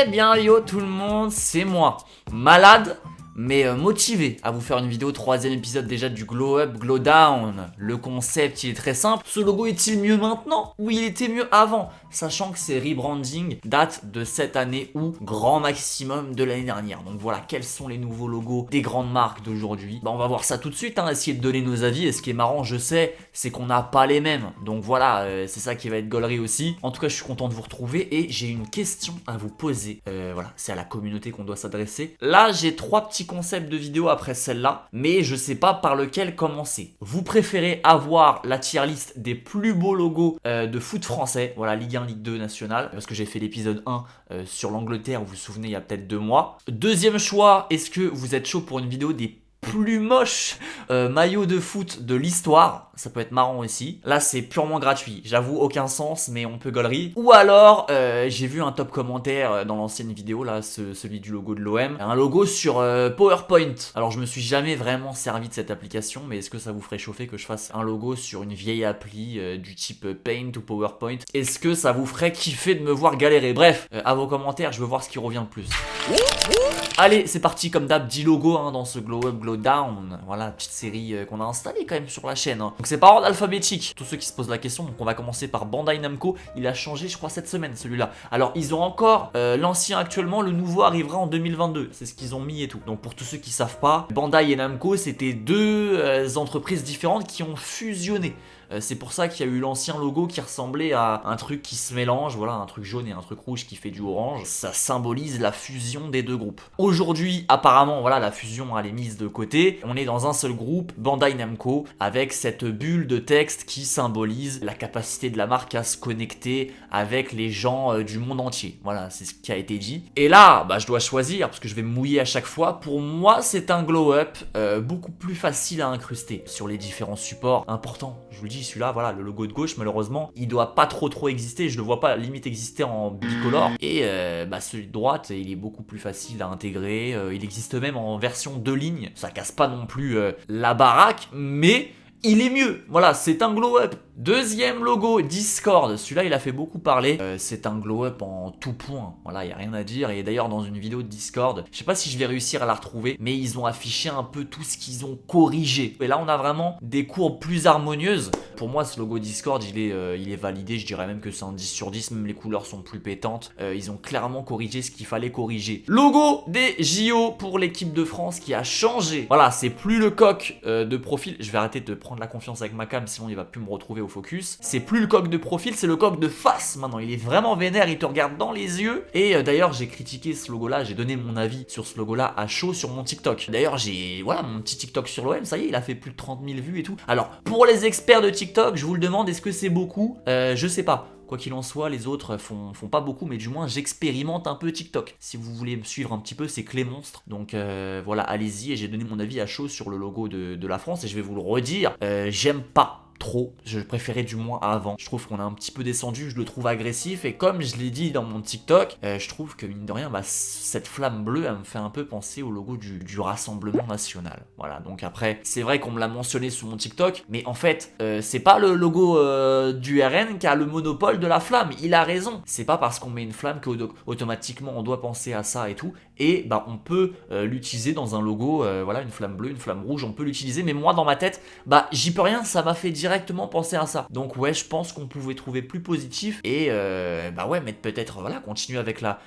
Eh bien yo tout le monde, c'est moi, malade mais motivé à vous faire une vidéo, troisième épisode déjà du Glow Up, Glow Down. Le concept il est très simple, ce logo est-il mieux maintenant ou il était mieux avant? Sachant que ces rebranding datent de cette année ou grand maximum de l'année dernière. Donc voilà, quels sont les nouveaux logos des grandes marques d'aujourd'hui? On va voir ça tout de suite, essayer de donner nos avis. Et ce qui est marrant, je sais, c'est qu'on n'a pas les mêmes. Donc voilà, c'est ça qui va être gaulerie aussi. En tout cas, je suis content de vous retrouver et j'ai une question à vous poser. Voilà, c'est à la communauté qu'on doit s'adresser. Là, j'ai 3 petits concepts de vidéo après celle-là, mais je sais pas par lequel commencer. Vous préférez avoir la tier list des plus beaux logos de foot français, voilà, Ligue 1, Ligue 2 nationale, parce que j'ai fait l'épisode 1 sur l'Angleterre, vous vous souvenez, il y a peut-être 2 mois. Deuxième choix, est-ce que vous êtes chaud pour une vidéo des plus moche maillot de foot de l'histoire? Ça peut être marrant aussi. Là c'est purement gratuit, j'avoue aucun sens mais on peut gaulerie. Ou alors j'ai vu un top commentaire dans l'ancienne vidéo là, celui du logo de l'OM, un logo sur PowerPoint. Alors je me suis jamais vraiment servi de cette application, mais est-ce que ça vous ferait chauffer que je fasse un logo sur une vieille appli du type Paint ou PowerPoint? Est-ce que ça vous ferait kiffer de me voir galérer? Bref, à vos commentaires, je veux voir ce qui revient le plus. Allez, c'est parti comme d'hab, 10 logos dans ce Glow Up, Glow Down. Voilà, petite série qu'on a installée quand même sur la chaîne. Donc c'est par ordre alphabétique. Tous ceux qui se posent la question, donc on va commencer par Bandai Namco. Il a changé, je crois, cette semaine celui-là. Alors ils ont encore l'ancien actuellement, le nouveau arrivera en 2022. C'est ce qu'ils ont mis et tout. Donc pour tous ceux qui savent pas, Bandai et Namco, c'était deux entreprises différentes qui ont fusionné. C'est pour ça qu'il y a eu l'ancien logo qui ressemblait à un truc qui se mélange, voilà, un truc jaune et un truc rouge qui fait du orange. Ça symbolise la fusion des deux groupes. Aujourd'hui, apparemment, voilà, la fusion elle est mise de côté. On est dans un seul groupe, Bandai Namco, avec cette bulle de texte qui symbolise la capacité de la marque à se connecter avec les gens du monde entier. Voilà, c'est ce qui a été dit. Et là, je dois choisir, parce que je vais me mouiller à chaque fois. Pour moi, c'est un glow-up beaucoup plus facile à incruster sur les différents supports importants. Je vous le dis, celui-là, voilà, le logo de gauche, malheureusement, il doit pas trop exister. Je le vois pas limite exister en bicolore. Et celui de droite, il est beaucoup plus facile à intégrer. Il existe même en version 2 lignes. Ça casse pas non plus la baraque, mais il est mieux. Voilà, c'est un glow-up. Deuxième logo, Discord. Celui-là, il a fait beaucoup parler. C'est un glow-up en tout point. Voilà, il n'y a rien à dire. Et d'ailleurs, dans une vidéo de Discord, je sais pas si je vais réussir à la retrouver, mais ils ont affiché un peu tout ce qu'ils ont corrigé. Et là, on a vraiment des courbes plus harmonieuses. Pour moi, ce logo Discord, il est validé. Je dirais même que c'est un 10 sur 10. Même les couleurs sont plus pétantes. Ils ont clairement corrigé ce qu'il fallait corriger. Logo des JO pour l'équipe de France qui a changé. Voilà, c'est plus le coq de profil. Je vais arrêter de prendre la confiance avec ma cam, sinon il va plus me retrouver au focus. C'est plus le coq de profil, c'est le coq de face maintenant. Il est vraiment vénère, il te regarde dans les yeux. Et d'ailleurs, j'ai critiqué ce logo-là, j'ai donné mon avis sur ce logo-là à chaud sur mon TikTok. D'ailleurs, voilà, mon petit TikTok sur l'OM, ça y est, il a fait plus de 30 000 vues et tout. Alors, pour les experts de TikTok, je vous le demande, est-ce que c'est beaucoup? Je sais pas. Quoi qu'il en soit, les autres font pas beaucoup, mais du moins j'expérimente un peu TikTok. Si vous voulez me suivre un petit peu, c'est Clé Monstre. Donc voilà, allez-y, et j'ai donné mon avis à chaud sur le logo de la France, et je vais vous le redire, j'aime pas trop, je préférais du moins avant. Je trouve qu'on a un petit peu descendu, je le trouve agressif, et comme je l'ai dit dans mon TikTok, je trouve que mine de rien, cette flamme bleue, elle me fait un peu penser au logo du Rassemblement National. Voilà, donc après, c'est vrai qu'on me l'a mentionné sur mon TikTok, mais en fait, c'est pas le logo du RN qui a le monopole de la flamme, il a raison. C'est pas parce qu'on met une flamme qu'automatiquement on doit penser à ça et tout, et on peut l'utiliser dans un logo, voilà, une flamme bleue, une flamme rouge, on peut l'utiliser, mais moi dans ma tête, j'y peux rien, ça m'a fait directement penser à ça. Donc ouais, je pense qu'on pouvait trouver plus positif et ouais, mais peut-être voilà, continuer avec la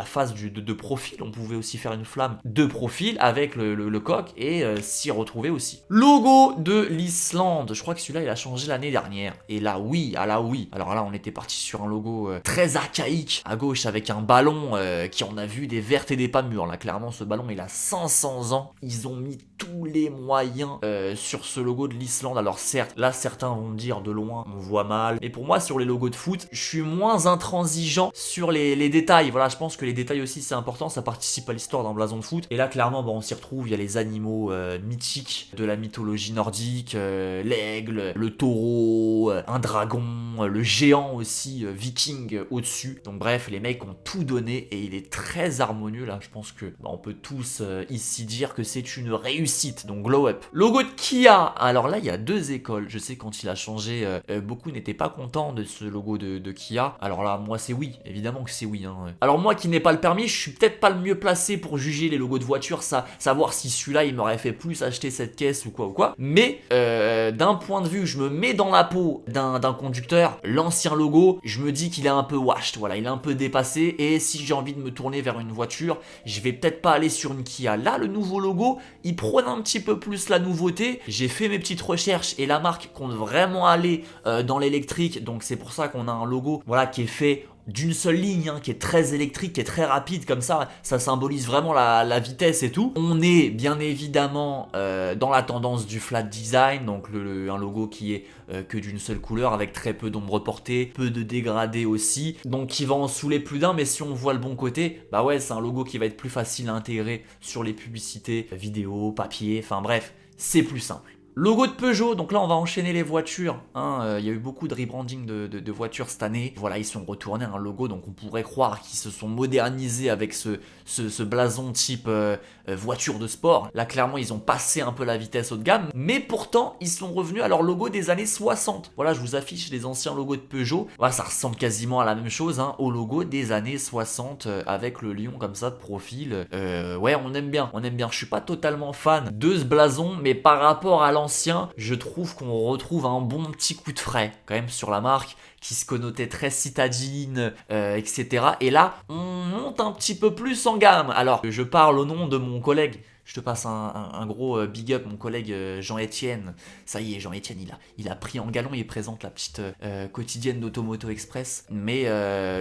phase de profil. On pouvait aussi faire une flamme de profil avec le coq et s'y retrouver aussi. Logo de l'Islande. Je crois que celui-là il a changé l'année dernière. Et là oui, oui. Alors là on était parti sur un logo très archaïque à gauche avec un ballon qui en a vu des vertes et des pas mûres. Là clairement ce ballon il a 500 ans. Ils ont mis tous les moyens sur ce logo de l'Islande. Alors certes, là certains vont me dire de loin, on voit mal. Mais pour moi, sur les logos de foot, je suis moins intransigeant sur les détails. Voilà, je pense que les détails aussi, c'est important. Ça participe à l'histoire d'un blason de foot. Et là, clairement, on s'y retrouve. Il y a les animaux mythiques de la mythologie nordique. L'aigle, le taureau, un dragon, le géant aussi, viking au-dessus. Donc bref, les mecs ont tout donné et il est très harmonieux. Là, je pense que on peut tous ici dire que c'est une réussite. Donc glow up. Logo de Kia. Alors là, il y a deux écoles. Je sais sais quand il a changé, beaucoup n'étaient pas contents de ce logo de Kia. Alors là, moi c'est oui, évidemment que c'est oui. Hein. Alors moi qui n'ai pas le permis, je suis peut-être pas le mieux placé pour juger les logos de voiture, savoir si celui-là il m'aurait fait plus acheter cette caisse ou quoi. Mais d'un point de vue, je me mets dans la peau d'un conducteur, l'ancien logo, je me dis qu'il est un peu washed, voilà, il est un peu dépassé. Et si j'ai envie de me tourner vers une voiture, je vais peut-être pas aller sur une Kia. Là, le nouveau logo, il prône un petit peu plus la nouveauté. J'ai fait mes petites recherches et la marque compte vraiment aller dans l'électrique. Donc c'est pour ça qu'on a un logo, voilà, qui est fait d'une seule ligne, hein, qui est très électrique, qui est très rapide, comme ça symbolise vraiment la vitesse et tout. On est bien évidemment dans la tendance du flat design, donc un logo qui est que d'une seule couleur, avec très peu d'ombre portée, peu de dégradés aussi, donc qui va en saouler plus d'un, mais si on voit le bon côté, bah ouais, c'est un logo qui va être plus facile à intégrer sur les publicités, vidéo, papier, enfin bref, c'est plus simple. Logo de Peugeot, donc là on va enchaîner les voitures, hein. Il y a eu beaucoup de rebranding de voitures cette année, voilà, ils sont retournés à un logo, donc on pourrait croire qu'ils se sont modernisés avec ce blason type voiture de sport. Là clairement ils ont passé un peu la vitesse haut de gamme, mais pourtant ils sont revenus à leur logo des années 60. Voilà, je vous affiche les anciens logos de Peugeot, voilà, ça ressemble quasiment à la même chose, hein, au logo des années 60 avec le lion comme ça de profil. Ouais, on aime bien, je suis pas totalement fan de ce blason, mais par rapport à l'ancien, je trouve qu'on retrouve un bon petit coup de frais quand même sur la marque qui se connotait très citadine, etc. Et là, on monte un petit peu plus en gamme. Alors, je parle au nom de mon collègue. Je te passe un gros big up, mon collègue Jean-Étienne. Ça y est, Jean-Étienne, il a pris en galon, il présente la petite quotidienne d'Automoto Express. Mais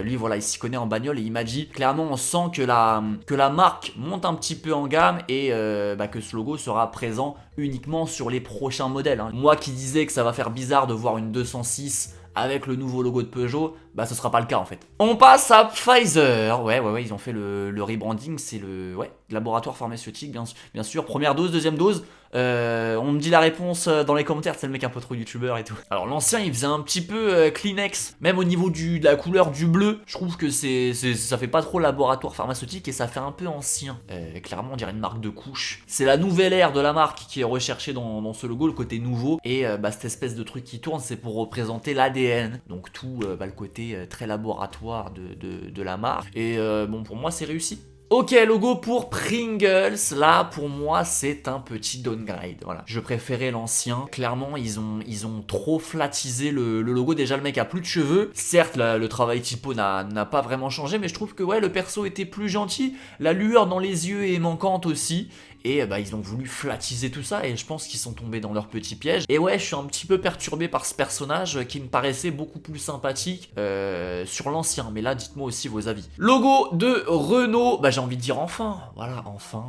lui, voilà, il s'y connaît en bagnole et il m'a dit, clairement, on sent que la marque monte un petit peu en gamme et que ce logo sera présent uniquement sur les prochains modèles. Hein. Moi qui disais que ça va faire bizarre de voir une 206 avec le nouveau logo de Peugeot, bah ce sera pas le cas en fait. On passe à Pfizer. Ouais, ils ont fait le rebranding, c'est le laboratoire pharmaceutique, bien sûr. Première dose, deuxième dose. On me dit la réponse dans les commentaires, c'est le mec un peu trop youtubeur et tout. Alors l'ancien il faisait un petit peu Kleenex, même au niveau de la couleur du bleu, je trouve que ça fait pas trop laboratoire pharmaceutique et ça fait un peu ancien. Clairement on dirait une marque de couche. C'est la nouvelle ère de la marque qui est recherchée dans ce logo, le côté nouveau. Et cette espèce de truc qui tourne, c'est pour représenter l'ADN. Donc tout le côté très laboratoire de la marque. Et bon, pour moi c'est réussi. Ok, logo pour Pringles. Là, pour moi, c'est un petit downgrade. Voilà, je préférais l'ancien. Clairement, ils ont trop flattisé le logo. Déjà, le mec a plus de cheveux. Certes, le travail typo n'a pas vraiment changé, mais je trouve que ouais, le perso était plus gentil. La lueur dans les yeux est manquante aussi. Et ils ont voulu flattiser tout ça et je pense qu'ils sont tombés dans leur petit piège. Et ouais, je suis un petit peu perturbé par ce personnage qui me paraissait beaucoup plus sympathique sur l'ancien. Mais là, dites-moi aussi vos avis. Logo de Renault, j'ai envie de dire enfin. Voilà, enfin,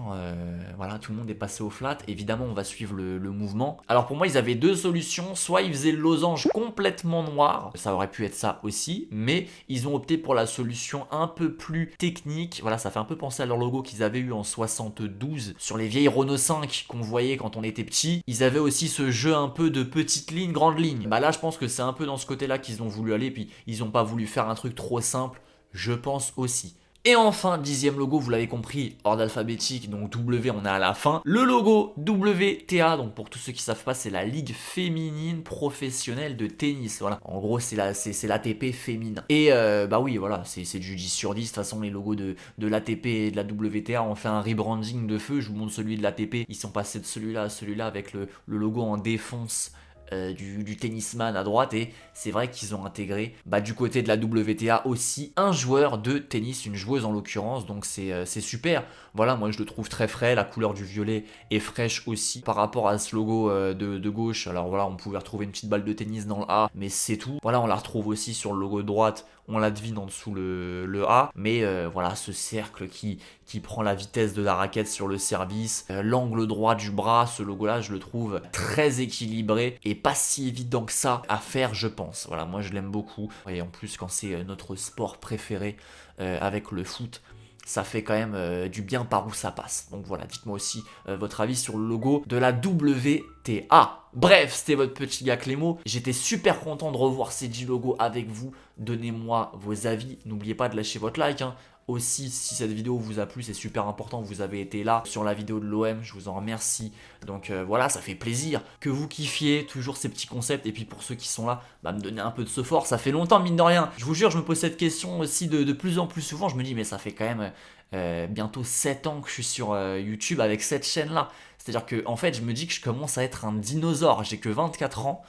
voilà, tout le monde est passé au flat. Évidemment, on va suivre le mouvement. Alors pour moi, ils avaient deux solutions. Soit ils faisaient le losange complètement noir, ça aurait pu être ça aussi. Mais ils ont opté pour la solution un peu plus technique. Voilà, ça fait un peu penser à leur logo qu'ils avaient eu en 72 sur les vieilles Renault 5 qu'on voyait quand on était petit. Ils avaient aussi ce jeu un peu de petites lignes, grandes lignes. Là je pense que c'est un peu dans ce côté là qu'ils ont voulu aller, puis ils ont pas voulu faire un truc trop simple, je pense aussi. Et enfin, 10e logo, vous l'avez compris, ordre alphabétique, donc W, on est à la fin. Le logo WTA, donc pour tous ceux qui savent pas, c'est la Ligue féminine professionnelle de tennis. Voilà, en gros, c'est l'ATP féminin. Et oui, voilà, c'est du 10 sur 10. De toute façon, les logos de l'ATP et de la WTA ont fait un rebranding de feu. Je vous montre celui de l'ATP. Ils sont passés de celui-là à celui-là avec le logo en défonce. Du tennisman à droite et c'est vrai qu'ils ont intégré du côté de la WTA aussi un joueur de tennis, une joueuse en l'occurrence, donc c'est super. Voilà, moi je le trouve très frais, la couleur du violet est fraîche aussi par rapport à ce logo de gauche. Alors voilà, on pouvait retrouver une petite balle de tennis dans le A, mais c'est tout. Voilà, on la retrouve aussi sur le logo de droite, on la devine en dessous le A, mais voilà, ce cercle qui prend la vitesse de la raquette sur le service, l'angle droit du bras, ce logo là je le trouve très équilibré et pas si évident que ça à faire, je pense. Voilà, moi je l'aime beaucoup et en plus quand c'est notre sport préféré avec le foot, ça fait quand même du bien par où ça passe. Donc voilà, dites-moi aussi votre avis sur le logo de la WTA. Bref, c'était votre petit gars Clément. J'étais super content de revoir ces 10 logos avec vous. Donnez-moi vos avis. N'oubliez pas de lâcher votre like. Hein. aussi si cette vidéo vous a plu, c'est super important, vous avez été là sur la vidéo de l'OM, je vous en remercie. Donc voilà, ça fait plaisir que vous kiffiez toujours ces petits concepts. Et puis pour ceux qui sont là, bah, me donner un peu de ce fort, ça fait longtemps mine de rien. Je vous jure, je me pose cette question aussi de plus en plus souvent. Je me dis mais ça fait quand même bientôt 7 ans que je suis sur YouTube avec cette chaîne là. C'est-à-dire que en fait je me dis que je commence à être un dinosaure, j'ai que 24 ans.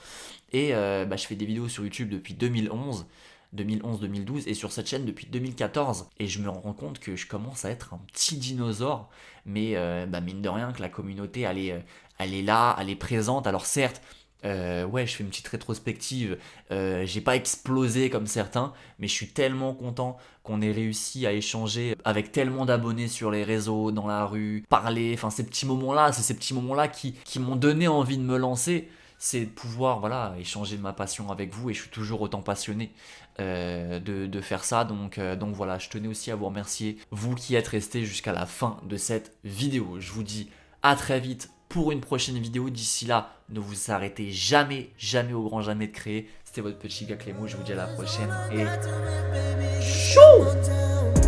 Et bah, je fais des vidéos sur YouTube depuis 2011-2012 et sur cette chaîne depuis 2014 et je me rends compte que je commence à être un petit dinosaure mais bah, mine de rien que la communauté elle est là, elle est présente. Alors certes ouais, je fais une petite rétrospective, j'ai pas explosé comme certains, mais je suis tellement content qu'on ait réussi à échanger avec tellement d'abonnés sur les réseaux, dans la rue, parler, enfin ces petits moments-là, c'est ces petits moments-là qui m'ont donné envie de me lancer. C'est de pouvoir voilà, échanger de ma passion avec vous et je suis toujours autant passionné de faire ça. Donc voilà, je tenais aussi à vous remercier, vous qui êtes restés jusqu'à la fin de cette vidéo. Je vous dis à très vite pour une prochaine vidéo. D'ici là, ne vous arrêtez jamais, jamais au grand jamais de créer. C'était votre petit gars Clément, je vous dis à la prochaine et... Chou!